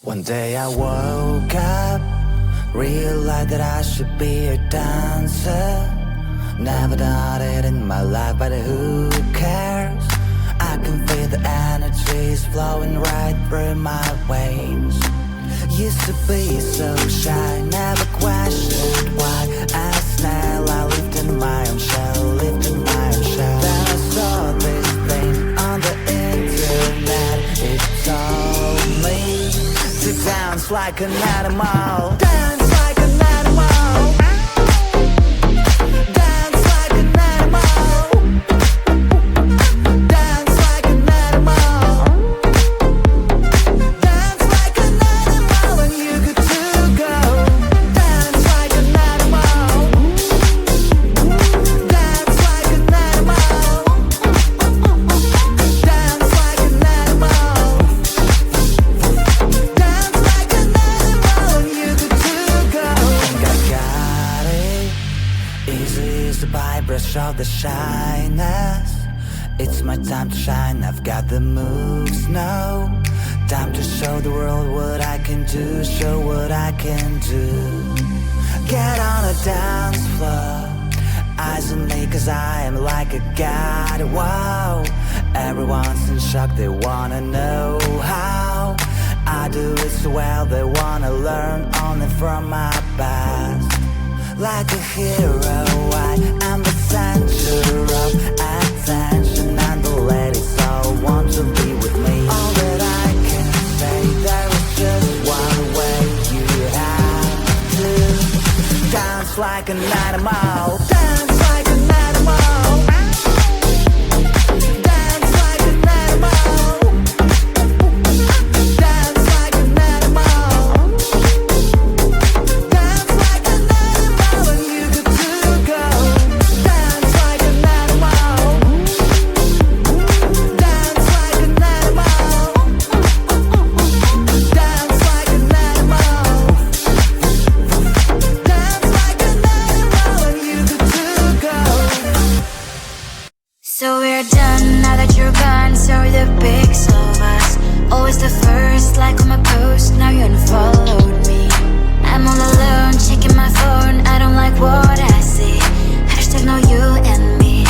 One day I woke up, realized that I should be a dancer. Never done it in my life, but who cares? I can feel the energies flowing right through my veins. Used to be so shy, never questioned why. As a snail, I lived in my own shell, lived in my own shell. Then I saw this thing on the internet. It told me to dance like an animal. Dance like an animal. Dance like an animal. Dance like an animal. Dance like an animal, and you good to go. Dance like an animal. Dance like an animal. Dance like an animal. Dance like an animal, and you good to go. I think I got it. Easy as the brush of the shyness. It's my time to shine, I've got the moves now. Time to show the world what I can do, show what I can do. Get on a dance floor, eyes on me cause I am like a god, wow. Everyone's in shock, they wanna know how I do it so well, they wanna learn only from my past. Like a hero, I am the center of attention, and the ladies all want to be with me. All that I can say, there is just one way. You have to dance like an animal. Dance like an animal. Dance like an animal. Dance like an animal. Dance like an animal, and you good to go. Dance like an animal. Dance like an animal. Dance like an animal. Dance like an animal, and you good to go. So we're done now that you're gone. So are the pics of us. Always the first, like on my post. Now you unfollowed me. I'm all alone, checking my phone. I don't like what I see. Hashtag no you and me.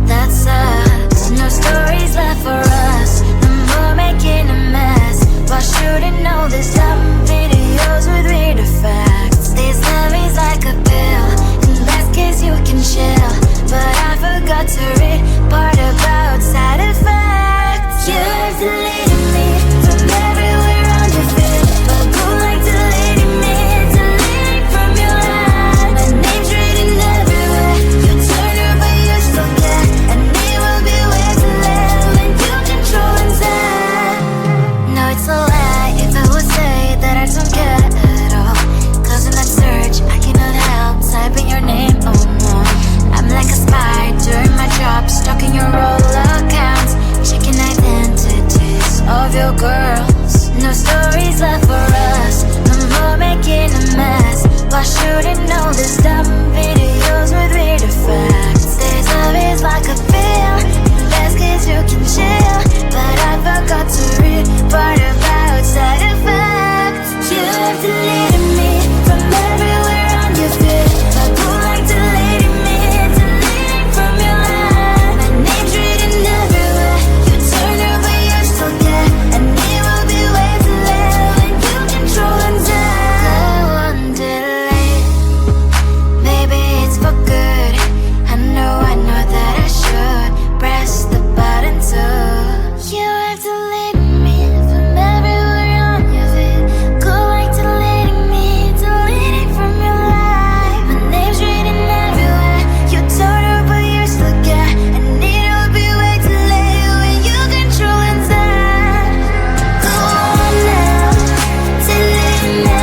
That sucks. No stories left for us. No more making a mess. Why shouldn't know this dumb videos with weird effects? This love is like a pill. In best case you can chill, but I forgot to read part about side effects. You're deleting me from everywhere on your feed, but go like deleting me, deleting from your life. My name's written everywhere. You turn her but you still care, and it will be way too late when you control inside. No, it's a lie if I would say that I don't care at all. Cause in that search I cannot help typing your name, oh no. I'm like a spy doing my job, stalking your roll accounts, checking identities of your girls. No stories left for us, no more making a mess. Why shouldn't know this dumb videos with weird effects? This love is like a pill, in best case you can chill, but I forgot to read part about side effects. You've deleted me from everywhere on your feed, but go like deleting me, deleting from your life. My name's written everywhere. You turn her but you still care, and it will be way too late when you control inside. Go on, delete. Maybe it's for good. I know that I should press the button too. You have deleted me from everywhere on your feed. Go like deleting me, deleting from your life. My name's written everywhere. You told her but you still care, and it'll be way too late when you control inside. Go on now, delete me.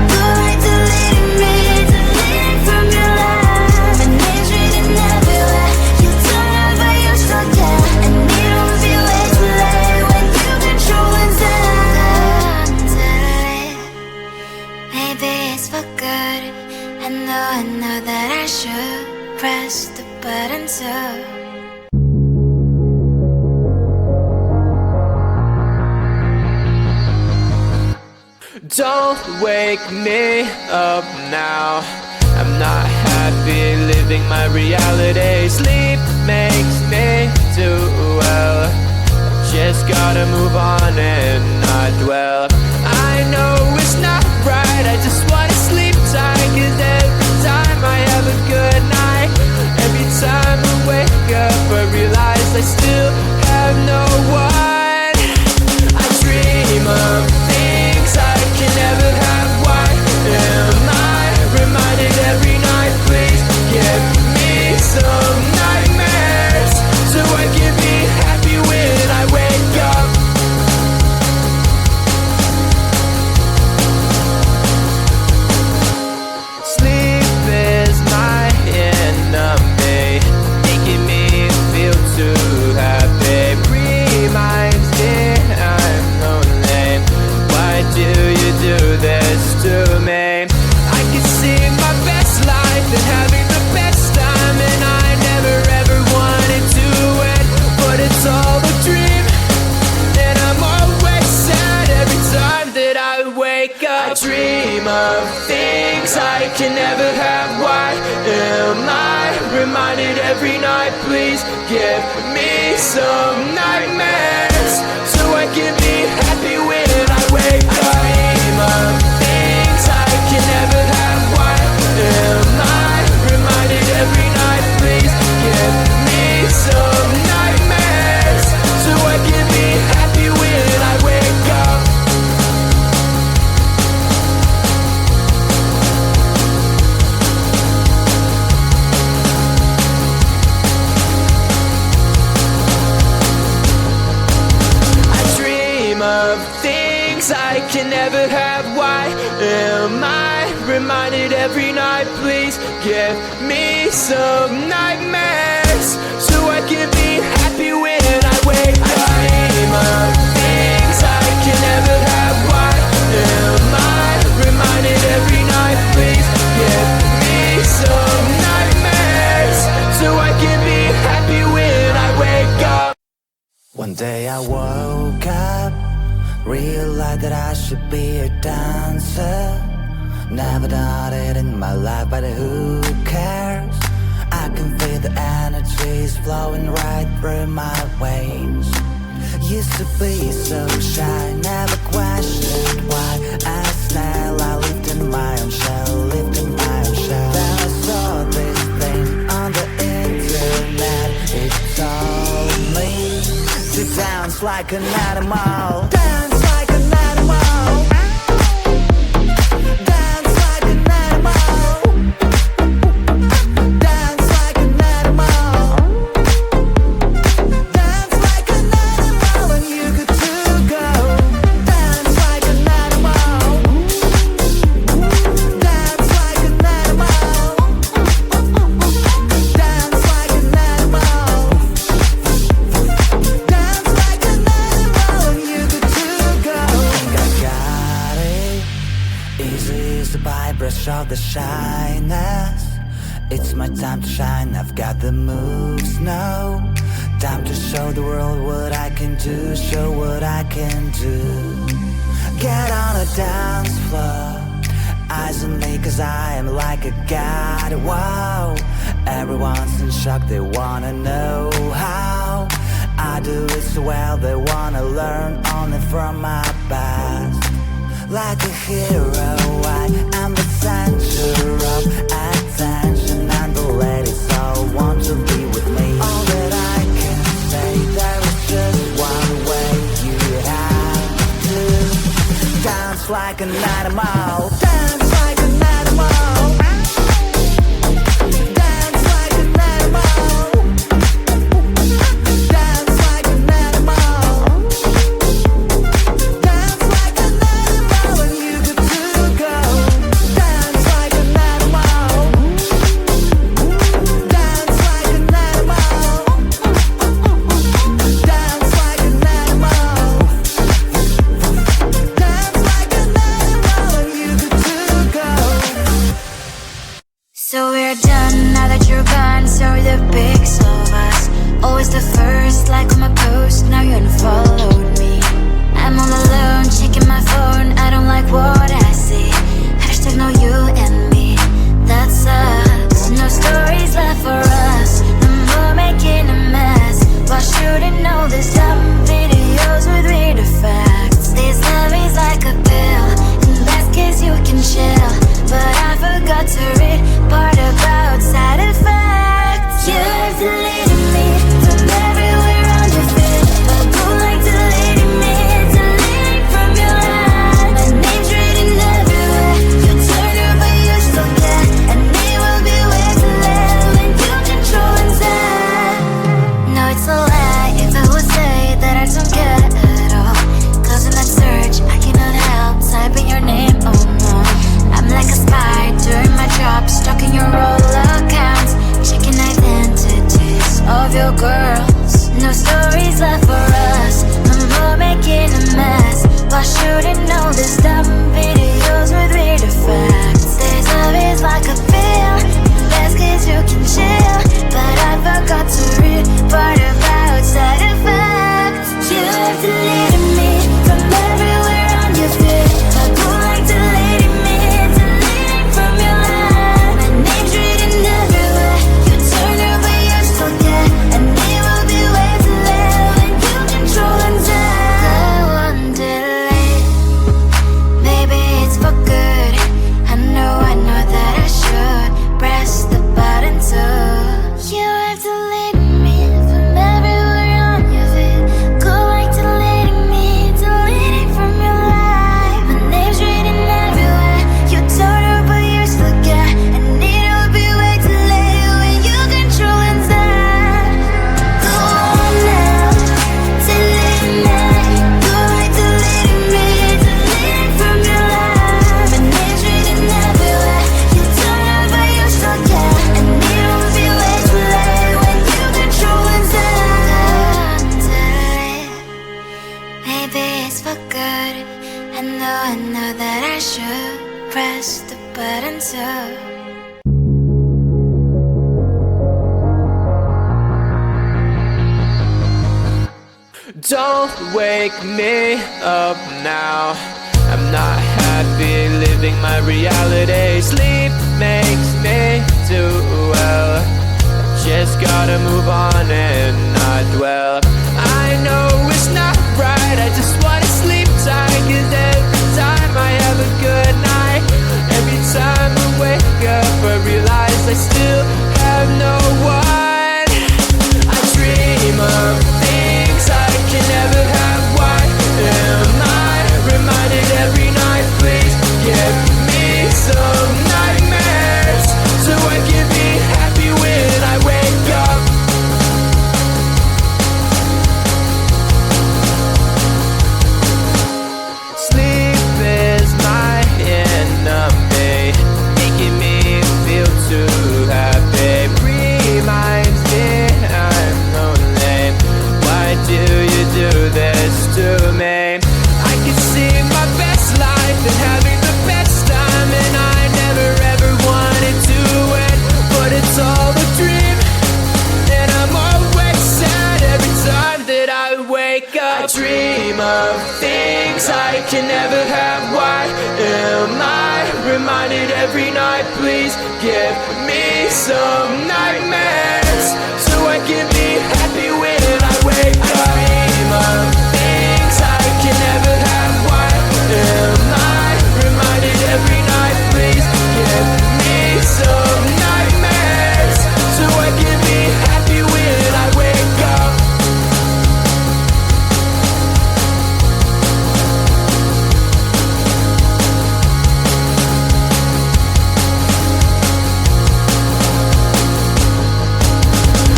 Go like deleting me, deleting from your life. My name's written everywhere. You told her but you still care, and it'll be way too late when you control inside. Delete. Maybe it's for good. I know that I should press the button too. Don't wake me up now. I'm not happy living my reality. Sleep makes me do well. Just gotta move on and not dwell. I know it's not right, I just wanna sleep tight. Cause every time I have a good night, every time I wake up I realize I still have no one. I dream of things I can never have. Why am I reminded every night? Please give me some nightmares so I can be happy when I wake up. Sleep is my enemy, making me feel too happy. Reminds me I'm lonely. Why do you do this to me? I can see my best life and having the best time, and I never ever wanted to end, but it's all a dream, and I'm always sad every time that I wake up. I dream of things I can never have. Why am I reminded every night? Please give me some nightmares so I can be happy when I wake up. I dream of things I can never have. Why am I reminded every night? Please give me some nightmares so I can be happy when I wake up. I dream of things I can never have. Why am I reminded every night? Please give me some nightmares so I can be happy when I wake up. I dream of things I can never have. Why am I reminded every night? Please give me some nightmares so I can be happy when I wake up. One day I woke up, realized that I should be a dancer. Never done it in my life, but who cares? I can feel the energies flowing right through my veins. Used to be so shy, never questioned why. As now I lived in my own shell, lived in my own shell. Then I saw this thing on the internet. It told me to dance like an animal. Dance like an animal. Dance like an animal. Dance like an animal. Dance like an animal, and you good to go. Dance like an animal. Dance like an animal. Dance like an animal. Dance like an animal, and you good to go. I got it. Easy as the brush of the shyness. It's my time to shine, I've got the moves now. Time to show the world what I can do, show what I can do. Get on a dance floor, eyes on me cause I am like a god. Wow, everyone's in shock, they wanna know how I do it so well, they wanna learn only from my past. Like a hero, I am the center of attention, and the ladies all want to be with me. All that I can say, there is just one way. You have to dance like an animal. Dance like an animal. Dance like an animal. Dance like an animal. Dance like an animal, and you good to go. Dance like an animal. Dance like an animal. Dance like an animal. Dance like an animal, and you good to go. I know that I should press the button too. Don't wake me up now. I'm not happy living my reality. Sleep makes me do well. Just gotta move on and not dwell. I know it's not right, I just wanna sleep tight. Cause every time I have a good night, every time I wake up I realize I still have no one. I dream of things I can never have. Why am I reminded every night? Please give me some nightmares so I can be happy when I wake up. Sleep is my enemy, making me feel too happy. Reminds me I'm lonely. Why do you do this to me? I can see my best life and having the best time, and I never ever wanted to end, but it's all a dream, and I'm always sad every time that I wake up. I dream of things I can never have. Why am I reminded every night? Please give me some nightmares so I can be happy when I wake up. I dream of things I can never have. Why am I reminded every night? Please give me some nightmares so I can be happy when I wake up.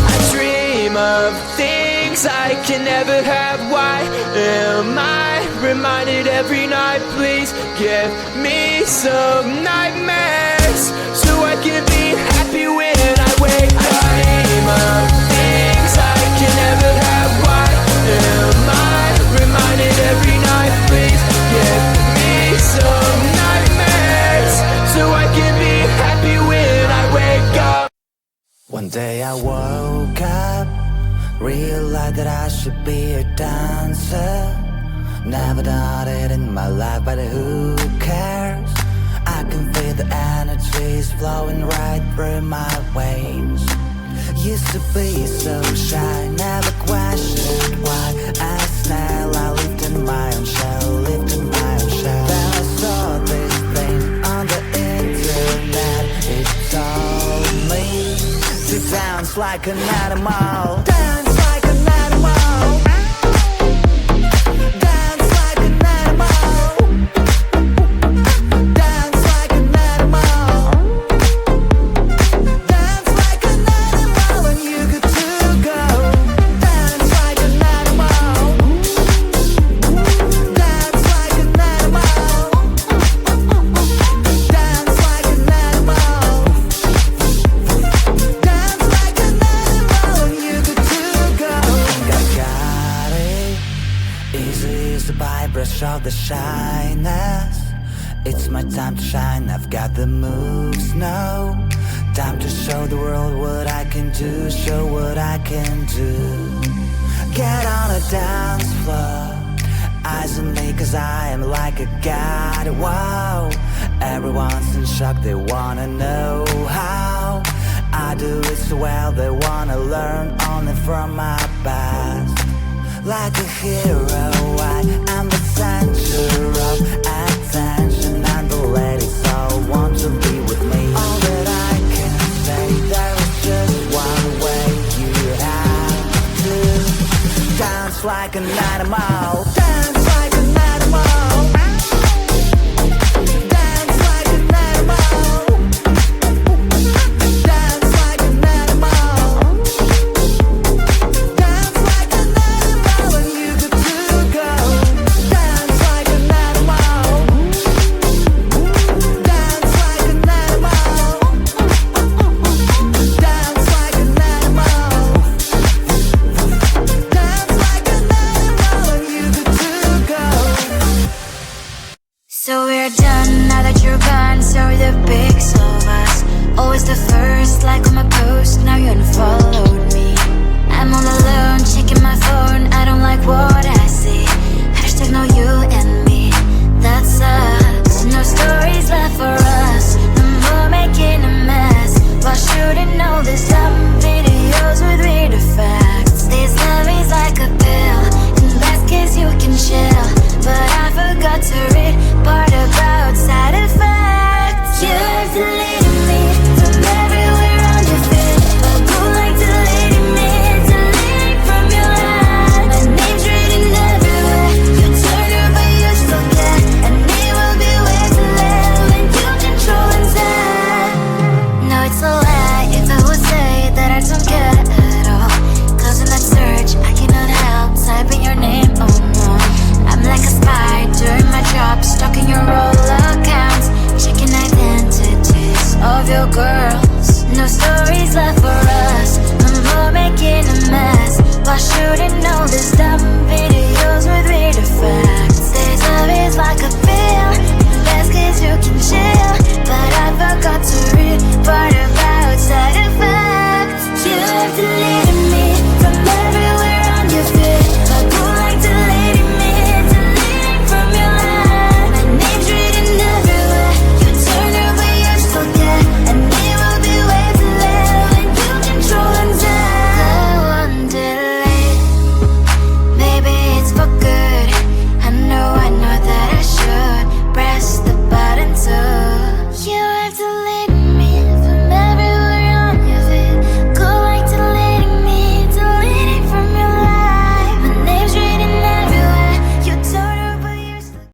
I dream of things I can never have. Why am I reminded every night? Please give me some nightmares so I can be happy when I wake up. I dream of things I can never have. Why am I reminded every night? Please give me some nightmares so I can be happy when I wake up. One day I woke up, realized that I should be a dancer. Never done it in my life, but who cares? I can feel the energies flowing right through my veins. Used to be so shy, never questioned why. As now I lived in my own shell, lived in my own shell. Then I saw this thing on the internet. It told me to dance like an animal. Dance like an animal. Dance like an animal. Dance like an animal. Dance like an animal and you good to go. Dance like an animal. Dance like an animal. Dance like an animal. Dance like an animal and you good to go. I got it. Easy as the brush of the shyness. It's my time to shine, I've got the moves now. Time to show the world what I can do, show what I can do. Get on a dance floor, eyes on me cause I am like a god, wow. Everyone's in shock, they wanna know how I do it so well, they wanna learn only from my past. Like a hero, I am the center of attention, and the ladies all want to be with me. All that I can say, there is just one way. You have to dance like an animal. Dance like an animal. Dance like an animal. Dance like an animal. Dance like an animal and you good to go. Dance like an animal. So we're done now that you're gone. So the pics of us, always the first, like on my post. Now you unfollowed me. I'm all alone, checking my phone. I don't like what I see. Hashtag no you and me. That sucks. No stories left for us. No more making a mess while shooting all these dumb videos with weird effects. This love is like a pill. In best case you can chill, but I forgot to read part about side effects. You're deleting me from everywhere on your feed, but who like deleting me? Deleting from your head. My name's written everywhere. You turn your but you still care, and it will be way to live when you control instead. No, it's a lie if I would say that I don't care at all. Closing that search, I cannot help typing your name. Oh no, I'm like a spy doing my job, stalking your role.